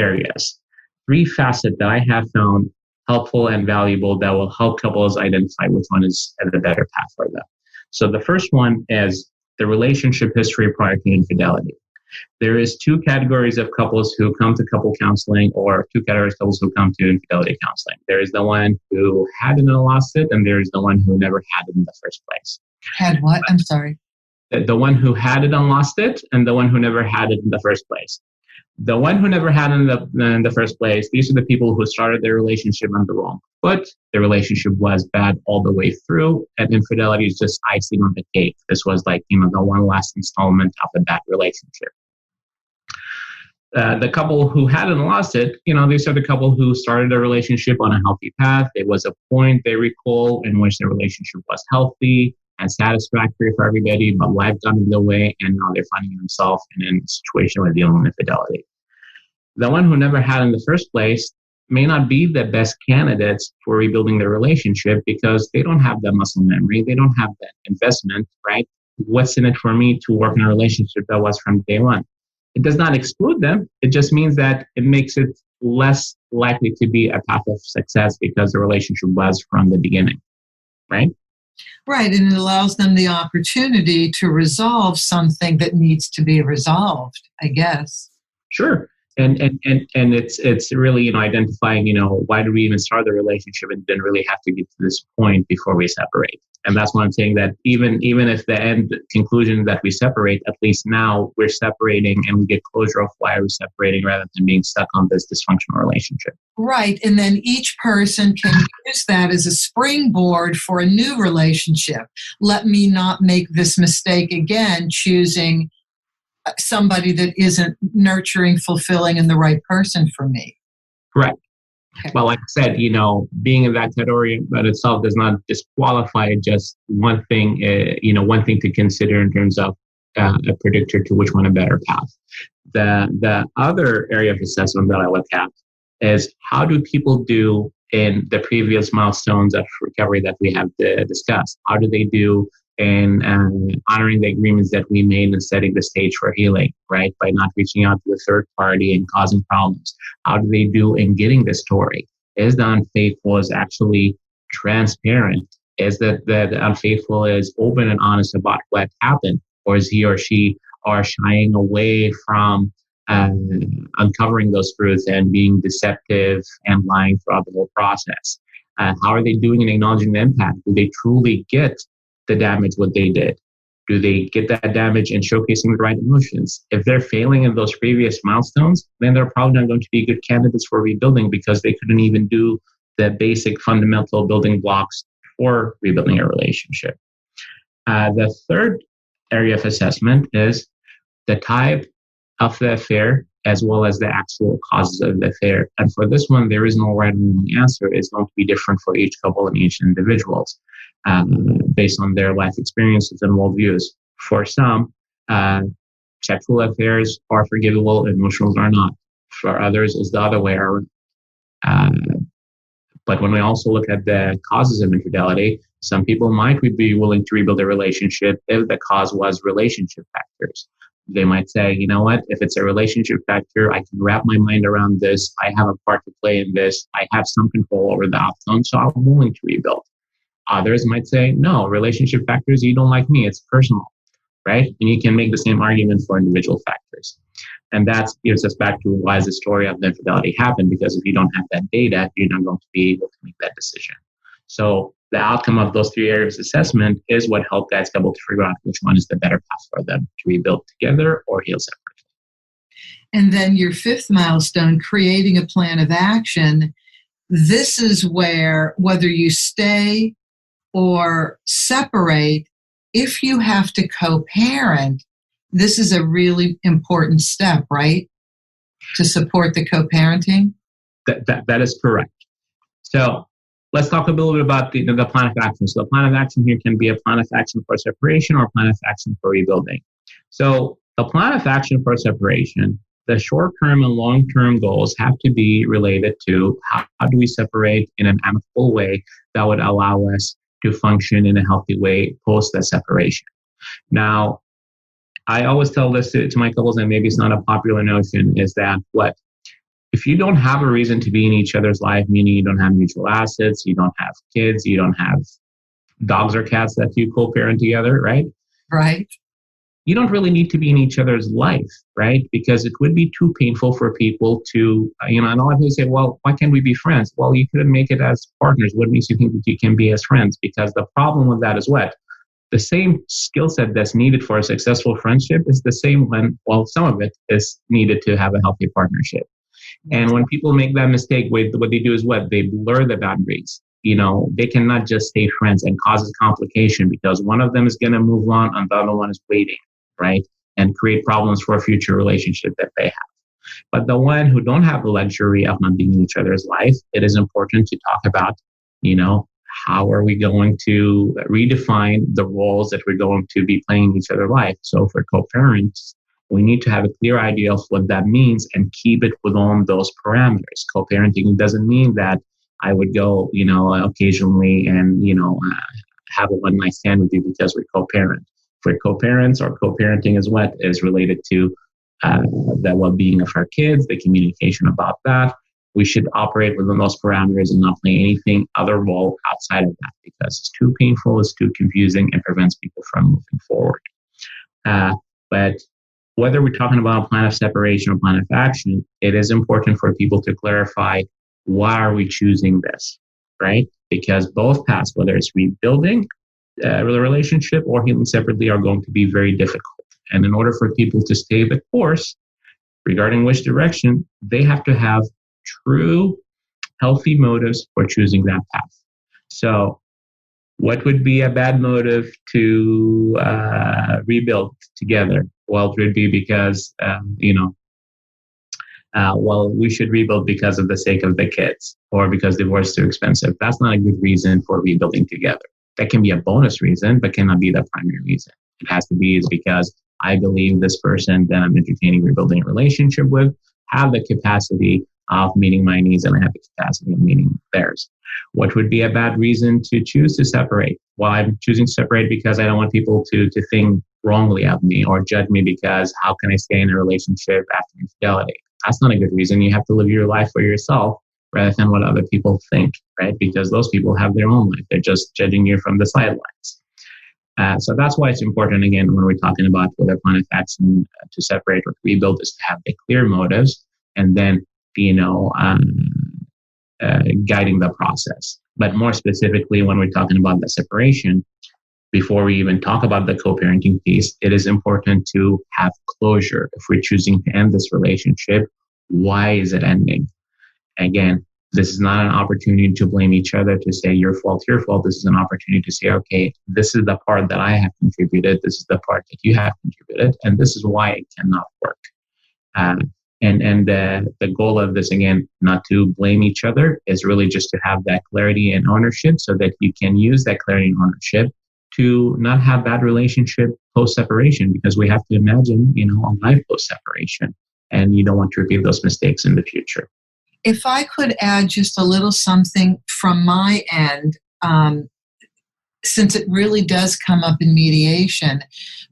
facets that I have found helpful and valuable that will help couples identify which one is the better path for them. So the first one is the relationship history prior to infidelity. There is 2 categories of couples who come to couple counseling or 2 categories of couples who come to infidelity counseling. There is the one who had it and lost it, and there is the one who never had it in the first place. Had what? I'm sorry. The one who had it and lost it, and the one who never had it in the first place. The one who never had it in the first place, these are the people who started their relationship on the wrong foot. The relationship was bad all the way through, and infidelity is just icing on the cake. This was like, the one last installment of a bad relationship. The couple who hadn't lost it, these are the couple who started a relationship on a healthy path. There was a point they recall in which the relationship was healthy and satisfactory for everybody, but life got in the way, and now they're finding themselves in a situation where dealing with infidelity. The one who never had in the first place may not be the best candidates for rebuilding their relationship because they don't have that muscle memory. They don't have that investment, right? What's in it for me to work in a relationship that was from day one? It does not exclude them. It just means that it makes it less likely to be a path of success because the relationship was from the beginning, right? Right, and it allows them the opportunity to resolve something that needs to be resolved, I guess. Sure. And it's really, identifying, why do we even start the relationship and didn't really have to get to this point before we separate. And that's why I'm saying that even if the end conclusion that we separate, at least now we're separating and we get closure of why we're separating rather than being stuck on this dysfunctional relationship. Right. And then each person can use that as a springboard for a new relationship. Let me not make this mistake again, choosing somebody that isn't nurturing, fulfilling, and the right person for me. Correct. Okay. Well, like I said, being in that category by itself does not disqualify just one thing, one thing to consider in terms of a predictor to which one a better path. The other area of assessment that I look at is how do people do in the previous milestones of recovery that we have discussed? How do they do in honoring the agreements that we made and setting the stage for healing, right? By not reaching out to the third party and causing problems. How do they do in getting the story? Is the unfaithful is actually transparent? Is that the unfaithful is open and honest about what happened? Or is he or she are shying away from uncovering those truths and being deceptive and lying throughout the whole process? How are they doing in acknowledging the impact? Do they truly get the damage what they did? Do they get that damage and showcasing the right emotions? If they're failing in those previous milestones, then they're probably not going to be good candidates for rebuilding because they couldn't even do the basic fundamental building blocks for rebuilding a relationship. The third area of assessment is the type of the affair as well as the actual causes of the affair. And for this one, there is no right or wrong answer. It's going to be different for each couple and each individuals based on their life experiences and worldviews. For some, sexual affairs are forgivable, emotionals are not. For others, it's the other way around. But when we also look at the causes of infidelity, some people might be willing to rebuild a relationship if the cause was relationship factors. They might say, you know what, if it's a relationship factor, I can wrap my mind around this. I have a part to play in this. I have some control over the outcome, so I'm willing to rebuild. Others might say, no, relationship factors, you don't like me. It's personal, right? And you can make the same argument for individual factors. And that gives us back to why the story of the infidelity happened, because if you don't have that data, you're not going to be able to make that decision. So the outcome of those 3 areas of assessment is what helped guys couple to figure out which one is the better path for them to rebuild together or heal separately. And then your 5th milestone, creating a plan of action. This is where, whether you stay or separate, if you have to co-parent, this is a really important step, right? To support the co-parenting? That is correct. So let's talk a little bit about the plan of action. So the plan of action here can be a plan of action for separation or a plan of action for rebuilding. So the plan of action for separation, the short-term and long-term goals have to be related to how do we separate in an amicable way that would allow us to function in a healthy way post the separation. Now, I always tell this to my couples, and maybe it's not a popular notion, is that if you don't have a reason to be in each other's life, meaning you don't have mutual assets, you don't have kids, you don't have dogs or cats that you co-parent together, right? Right. You don't really need to be in each other's life, right? Because it would be too painful for people to, and a lot of people say, well, why can't we be friends? Well, you couldn't make it as partners. What makes you think that you can be as friends? Because the problem with that is what? The same skill set that's needed for a successful friendship is the same some of it is needed to have a healthy partnership. And when people make that mistake, what they do is what? They blur the boundaries. They cannot just stay friends, and causes complication because one of them is going to move on and the other one is waiting, right? And create problems for a future relationship that they have. But the one who don't have the luxury of not being in each other's life, it is important to talk about, how are we going to redefine the roles that we're going to be playing in each other's life? So for co-parents, we need to have a clear idea of what that means and keep it within those parameters. Co-parenting doesn't mean that I would go, occasionally and, have a one-night stand with you because we co-parent. For co-parents, or co-parenting is what is related to the well-being of our kids, the communication about that. We should operate within those parameters and not play anything other role outside of that because it's too painful, it's too confusing, and prevents people from moving forward. But whether we're talking about a plan of separation or plan of action, it is important for people to clarify why are we choosing this, right? Because both paths, whether it's rebuilding a relationship or healing separately, are going to be very difficult. And in order for people to stay the course regarding which direction, they have to have true healthy motives for choosing that path. So what would be a bad motive to rebuild together? Well, it would be because, we should rebuild because of the sake of the kids or because divorce is too expensive. That's not a good reason for rebuilding together. That can be a bonus reason, but cannot be the primary reason. It has to be because I believe this person that I'm entertaining rebuilding a relationship with have the capacity of meeting my needs and I have the capacity of meeting theirs. What would be a bad reason to choose to separate? Well, I'm choosing to separate because I don't want people to think wrongly of me or judge me because how can I stay in a relationship after infidelity? That's not a good reason. You have to live your life for yourself rather than what other people think, right? Because those people have their own life. They're just judging you from the sidelines. So that's why it's important, again, when we're talking about whether plan of action to separate or to rebuild is to have the clear motives and then, guiding the process. But more specifically, when we're talking about the separation, before we even talk about the co-parenting piece, it is important to have closure. If we're choosing to end this relationship, why is it ending? Again, this is not an opportunity to blame each other, to say your fault. This is an opportunity to say, okay, this is the part that I have contributed. This is the part that you have contributed. And this is why it cannot work. And the goal of this, again, not to blame each other, is really just to have that clarity and ownership so that you can use that clarity and ownership to not have that relationship post-separation, because we have to imagine, a life post-separation, and you don't want to repeat those mistakes in the future. If I could add just a little something from my end, since it really does come up in mediation,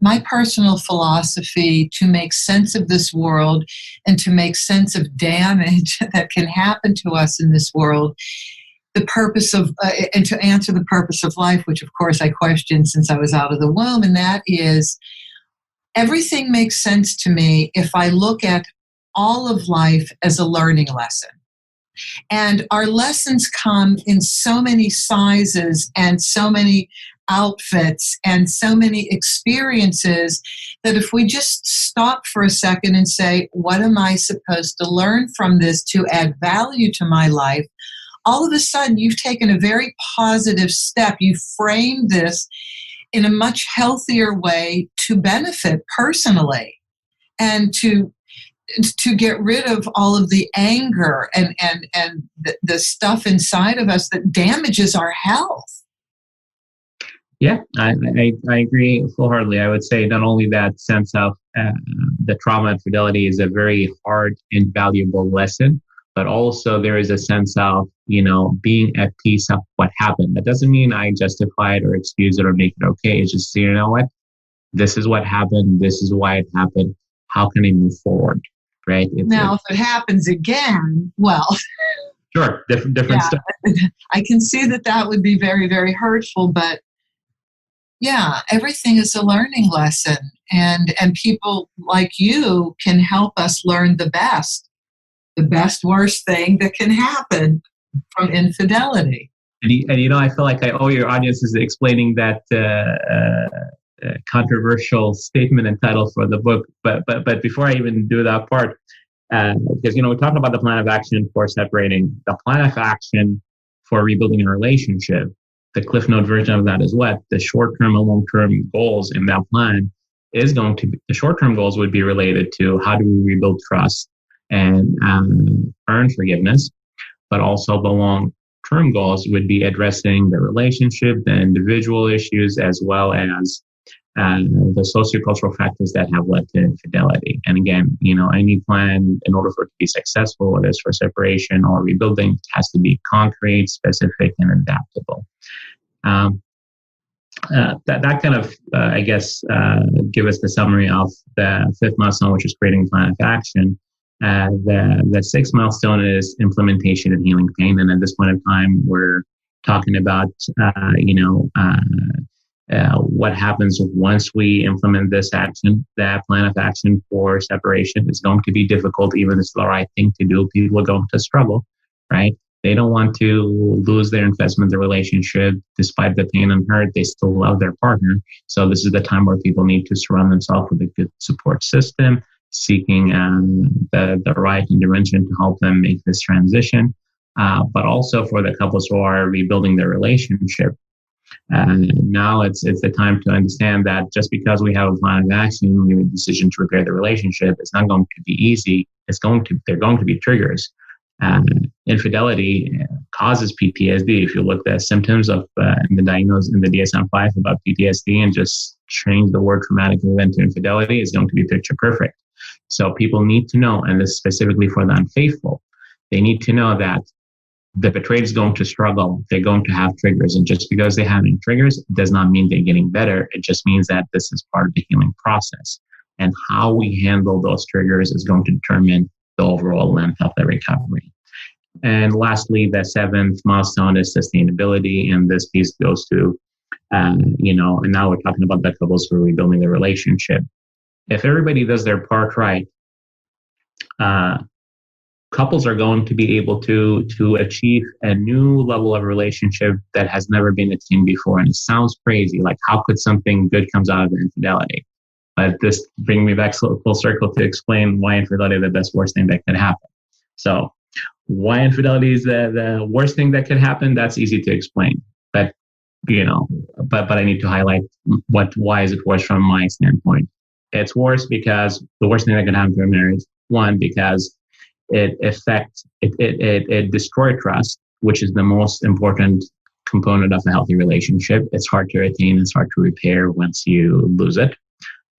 my personal philosophy to make sense of this world and to make sense of damage that can happen to us in this world, the purpose of, and to answer the purpose of life, which of course I questioned since I was out of the womb, and that is, everything makes sense to me if I look at all of life as a learning lesson. And our lessons come in so many sizes and so many outfits and so many experiences that if we just stop for a second and say, what am I supposed to learn from this to add value to my life? All of a sudden, you've taken a very positive step. You framed this in a much healthier way to benefit personally and to get rid of all of the anger and the stuff inside of us that damages our health. Yeah, I agree wholeheartedly. I would say not only that sense of the trauma and fidelity is a very hard and valuable lesson, but also there is a sense of, being at peace of what happened. That doesn't mean I justify it or excuse it or make it okay. It's just, you know what? This is what happened. This is why it happened. How can I move forward? Right. Now, if it happens again, well, sure, different stuff. I can see that would be very, very hurtful, but yeah, everything is a learning lesson, and people like you can help us learn the best worst thing that can happen from infidelity. And I feel like I owe your audiences explaining that controversial statement and title for the book. But before I even do that part, because we're talking about the plan of action for separating, the plan of action for rebuilding a relationship. The Cliff Note version of that is what the short-term and long-term goals in that plan is going to be. The short-term goals would be related to how do we rebuild trust and earn forgiveness, but also the long-term goals would be addressing the relationship, the individual issues, as well as the sociocultural factors that have led to infidelity. And again, any plan, in order for it to be successful, whether it's for separation or rebuilding, has to be concrete, specific, and adaptable. That kind of, give us the summary of the fifth milestone, which is creating a plan of action. The sixth milestone is implementation and healing pain. And at this point in time, we're talking about, what happens once we implement this action. That plan of action for separation is going to be difficult, even if it's the right thing to do. People are going to struggle, right? They don't want to lose their investment in the relationship. Despite the pain and hurt, they still love their partner. So this is the time where people need to surround themselves with a good support system, seeking the right intervention to help them make this transition. But also for the couples who are rebuilding their relationship. Now it's the time to understand that just because we have a plan of action, we make a decision to repair the relationship, it's not going to be easy. They're going to be triggers. Infidelity causes PTSD. If you look at the symptoms of in the DSM-5 about PTSD and just change the word traumatic event to infidelity, is going to be picture perfect. So people need to know, and this is specifically for the unfaithful, they need to know that the betrayed is going to struggle. They're going to have triggers. And just because they're having triggers does not mean they're getting better. It just means that this is part of the healing process. And how we handle those triggers is going to determine the overall length of the recovery. And lastly, the seventh milestone is sustainability. And this piece goes to, and now we're talking about the couples who are rebuilding the relationship. If everybody does their part right, couples are going to be able to achieve a new level of relationship that has never been achieved before. And it sounds crazy. Like, how could something good comes out of infidelity? But this brings me back full circle to explain why infidelity is the best worst thing that could happen. So why infidelity is the worst thing that could happen, that's easy to explain. But, but I need to highlight why is it worse from my standpoint. It's worse because the worst thing that can happen to a marriage, one, because it destroys trust, which is the most important component of a healthy relationship. It's hard to retain, it's hard to repair once you lose it.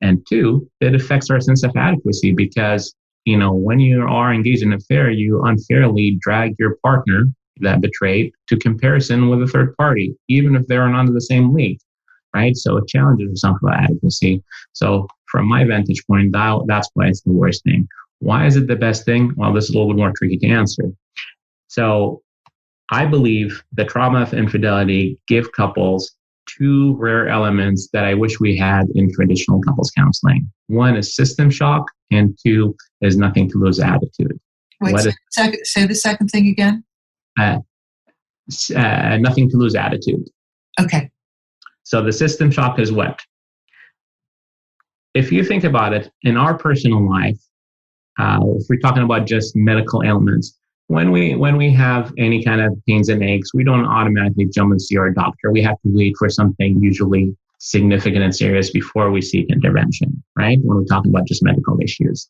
And two, it affects our sense of adequacy because, when you are engaged in an affair, you unfairly drag your partner that betrayed to comparison with a third party, even if they're not under the same league, right? So it challenges your sense of adequacy. So from my vantage point, that's why it's the worst thing. Why is it the best thing? Well, this is a little bit more tricky to answer. So I believe the trauma of infidelity give couples two rare elements that I wish we had in traditional couples counseling. One is system shock, and two is nothing to lose attitude. Wait, say the second thing again. Nothing to lose attitude. Okay. So the system shock is what? If you think about it, in our personal life, if we're talking about just medical ailments, when we have any kind of pains and aches, we don't automatically jump and see our doctor. We have to wait for something usually significant and serious before we seek intervention, right? When we're talking about just medical issues.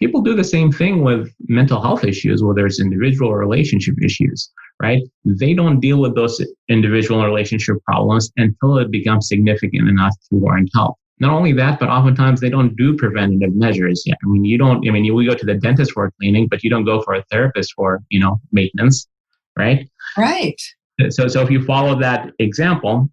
People do the same thing with mental health issues, whether it's individual or relationship issues, right? They don't deal with those individual and relationship problems until it becomes significant enough to warrant help. Not only that, but oftentimes they don't do preventative measures yet. We go to the dentist for a cleaning, but you don't go for a therapist for, maintenance, right? Right. So if you follow that example,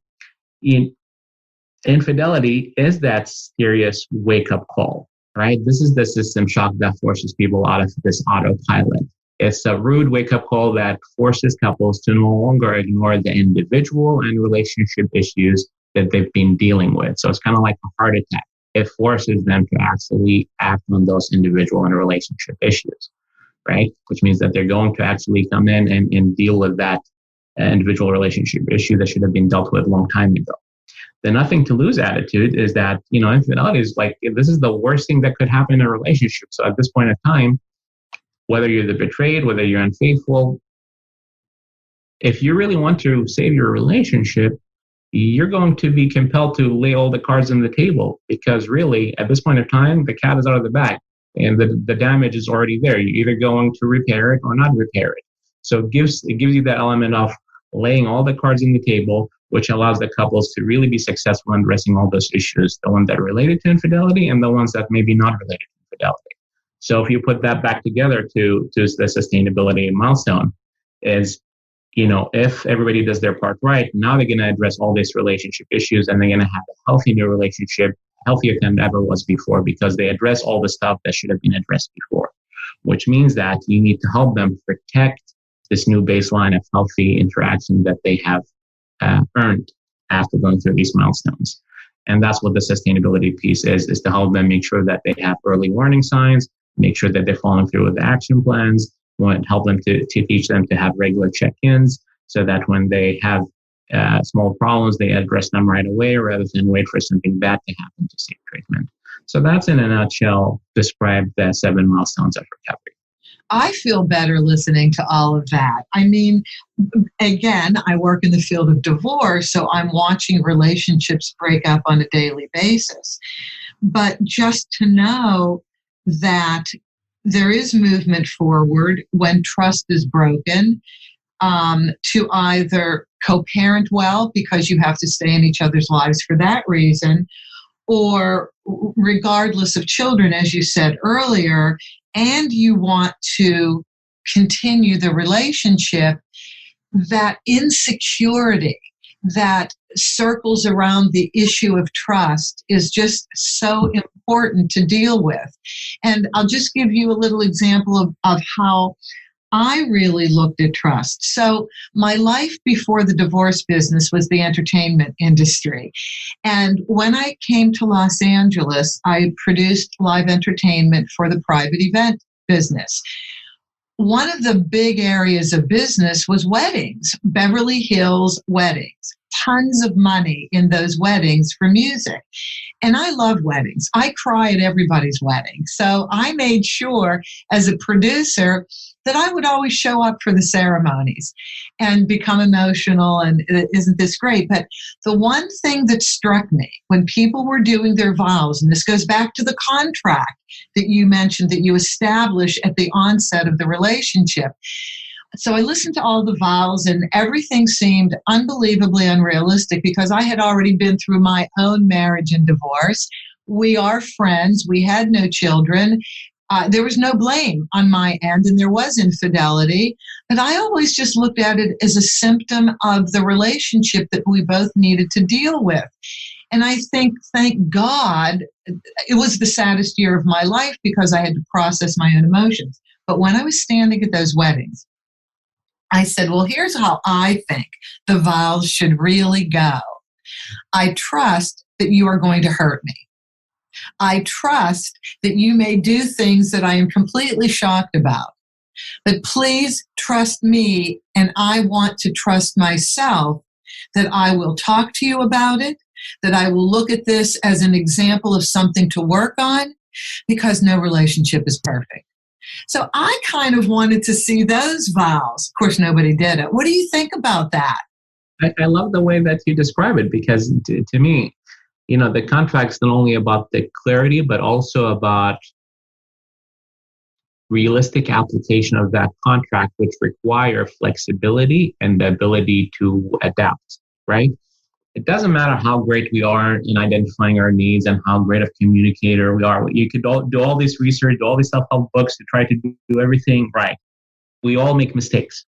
infidelity is that serious wake-up call, right? This is the system shock that forces people out of this autopilot. It's a rude wake-up call that forces couples to no longer ignore the individual and relationship issues that they've been dealing with. So it's kind of like a heart attack. It forces them to actually act on those individual and relationship issues, right? Which means that they're going to actually come in and deal with that individual relationship issue that should have been dealt with a long time ago. The nothing to lose attitude is that, infidelity is like, this is the worst thing that could happen in a relationship. So at this point in time, whether you're the betrayed, whether you're unfaithful, if you really want to save your relationship, you're going to be compelled to lay all the cards on the table, because really, at this point in time, the cat is out of the bag and the damage is already there. You're either going to repair it or not repair it. So it gives you that element of laying all the cards on the table, which allows the couples to really be successful in addressing all those issues, the ones that are related to infidelity and the ones that may be not related to infidelity. So if you put that back together to the sustainability milestone, is if everybody does their part right, now they're going to address all these relationship issues and they're going to have a healthy new relationship, healthier than ever was before, because they address all the stuff that should have been addressed before, which means that you need to help them protect this new baseline of healthy interaction that they have earned after going through these milestones. And that's what the sustainability piece is to help them make sure that they have early warning signs, make sure that they're following through with the action plans, help them to teach them to have regular check-ins so that when they have small problems, they address them right away rather than wait for something bad to happen to seek treatment. So that's, in a nutshell, describe the 7 milestones of recovery. I feel better listening to all of that. I mean, again, I work in the field of divorce, so I'm watching relationships break up on a daily basis. But just to know that there is movement forward when trust is broken, to either co-parent well, because you have to stay in each other's lives for that reason, or regardless of children, as you said earlier, and you want to continue the relationship, that insecurity that circles around the issue of trust is just so important to deal with. And I'll just give you a little example of how I really looked at trust. So my life before the divorce business was the entertainment industry. And when I came to Los Angeles, I produced live entertainment for the private event business. One of the big areas of business was weddings, Beverly Hills weddings, tons of money in those weddings for music. And I love weddings. I cry at everybody's wedding. So I made sure as a producer that I would always show up for the ceremonies and become emotional. And isn't this great? But the one thing that struck me when people were doing their vows, and this goes back to the contract that you mentioned that you establish at the onset of the relationship. So I listened to all the vows and everything seemed unbelievably unrealistic because I had already been through my own marriage and divorce. We are friends. We had no children. There was no blame on my end, and there was infidelity. But I always just looked at it as a symptom of the relationship that we both needed to deal with. And I think, thank God, it was the saddest year of my life because I had to process my own emotions. But when I was standing at those weddings, I said, well, here's how I think the vows should really go. I trust that you are going to hurt me. I trust that you may do things that I am completely shocked about. But please trust me, and I want to trust myself that I will talk to you about it, that I will look at this as an example of something to work on, because no relationship is perfect. So I kind of wanted to see those vows. Of course, nobody did it. What do you think about that? I love the way that you describe it, because to me, the contract's not only about the clarity, but also about realistic application of that contract, which require flexibility and the ability to adapt, right? It doesn't matter how great we are in identifying our needs and how great of a communicator we are. You could do all this research, do all these self-help books to try to do everything right. We all make mistakes,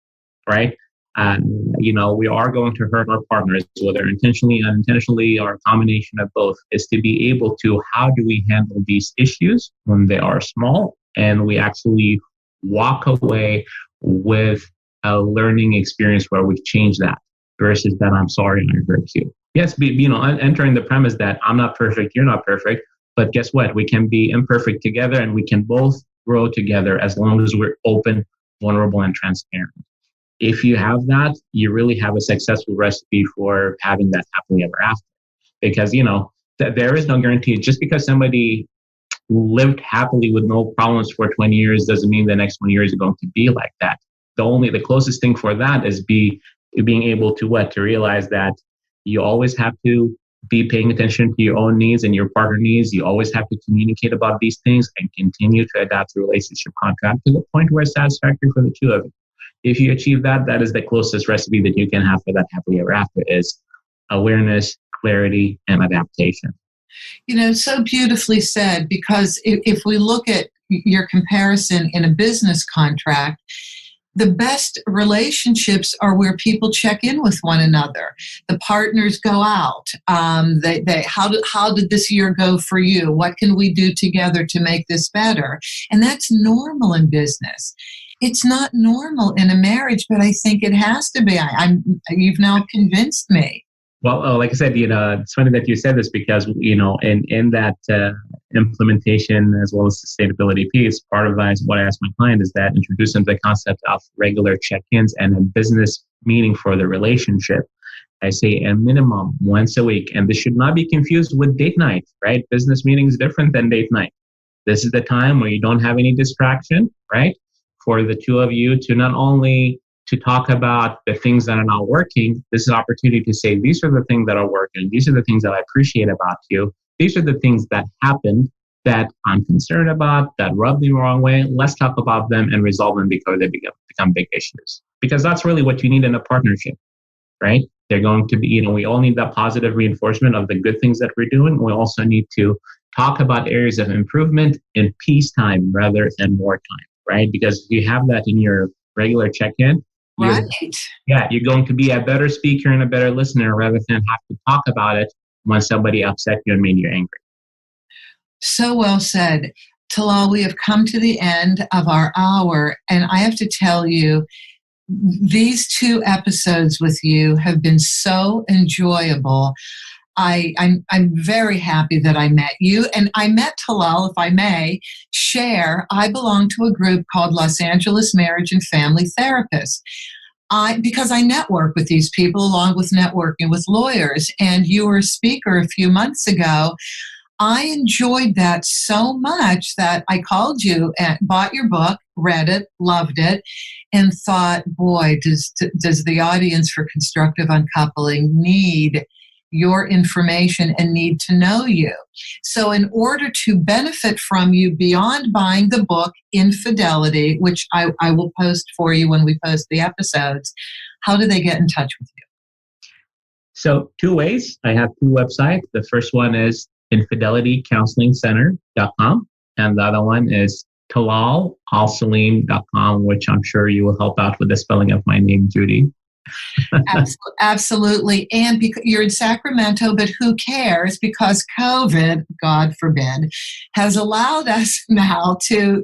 right? And, we are going to hurt our partners, whether intentionally, unintentionally, or a combination of both, is to be able to, how do we handle these issues when they are small, and we actually walk away with a learning experience where we've changed that, versus that I'm sorry and I hurt you. Yes, entering the premise that I'm not perfect, you're not perfect, but guess what? We can be imperfect together, and we can both grow together as long as we're open, vulnerable, and transparent. If you have that, you really have a successful recipe for having that happily ever after. Because, there is no guarantee. Just because somebody lived happily with no problems for 20 years doesn't mean the next 20 years are going to be like that. The closest thing for that is being able to realize that you always have to be paying attention to your own needs and your partner needs. You always have to communicate about these things and continue to adapt the relationship contract to the point where it's satisfactory for the two of you. If you achieve that, that is the closest recipe that you can have for that happily ever after, is awareness, clarity, and adaptation. So beautifully said, because if we look at your comparison in a business contract, the best relationships are where people check in with one another. The partners go out. How did this year go for you? What can we do together to make this better? And that's normal in business. It's not normal in a marriage, but I think it has to be. You've now convinced me. Well, like I said, it's funny that you said this, because, in that implementation as well as sustainability piece, part of what I ask my client is that introduce them to the concept of regular check-ins and a business meeting for the relationship. I say a minimum once a week, and this should not be confused with date night, right? Business meeting is different than date night. This is the time where you don't have any distraction, right? For the two of you to not only to talk about the things that are not working, this is an opportunity to say, these are the things that are working. These are the things that I appreciate about you. These are the things that happened that I'm concerned about, that rubbed me the wrong way. Let's talk about them and resolve them before they become big issues. Because that's really what you need in a partnership, right? They're going to be, we all need that positive reinforcement of the good things that we're doing. We also need to talk about areas of improvement in peacetime rather than wartime, right? Because if you have that in your regular check-in, right. You're going to be a better speaker and a better listener rather than have to talk about it when somebody upset you and made you angry. So well said. Talal, we have come to the end of our hour, and I have to tell you, these 2 episodes with you have been so enjoyable. I'm very happy that I met you, and I met Talal, if I may share. I belong to a group called Los Angeles Marriage and Family Therapists. Because I network with these people along with networking with lawyers, and you were a speaker a few months ago. I enjoyed that so much that I called you and bought your book, read it, loved it, and thought, boy, does the audience for constructive uncoupling need your information and need to know you. So in order to benefit from you beyond buying the book, Infidelity, which I will post for you when we post the episodes, how do they get in touch with you? So 2 ways. I have 2 websites. The first one is infidelitycounselingcenter.com, and the other one is talalalsaleem.com, which I'm sure you will help out with the spelling of my name, Judy. Absolutely. And you're in Sacramento, but who cares? Because COVID, God forbid, has allowed us now to,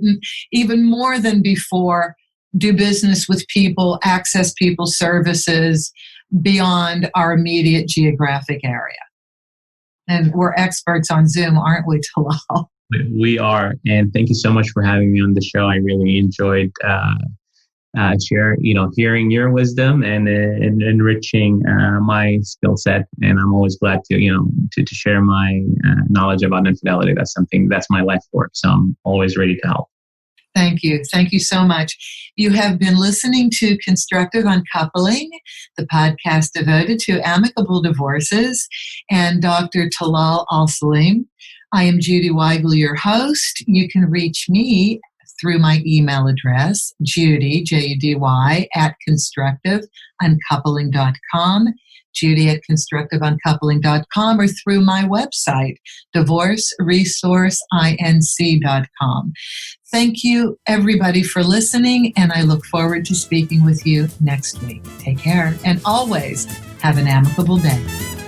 even more than before, do business with people, access people's services, beyond our immediate geographic area. And we're experts on Zoom, aren't we, Talal? We are. And thank you so much for having me on the show. I really enjoyed hearing your wisdom and enriching my skill set. And I'm always glad to share my knowledge about infidelity. That's my life work. So I'm always ready to help. Thank you. Thank you so much. You have been listening to Constructive Uncoupling, the podcast devoted to amicable divorces, and Dr. Talal Alsaleem. I am Judy Weigel, your host. You can reach me through my email address, Judy, Judy, at constructiveuncoupling.com, Judy at constructiveuncoupling.com, or through my website, divorceresourceinc.com. Thank you, everybody, for listening, and I look forward to speaking with you next week. Take care, and always have an amicable day.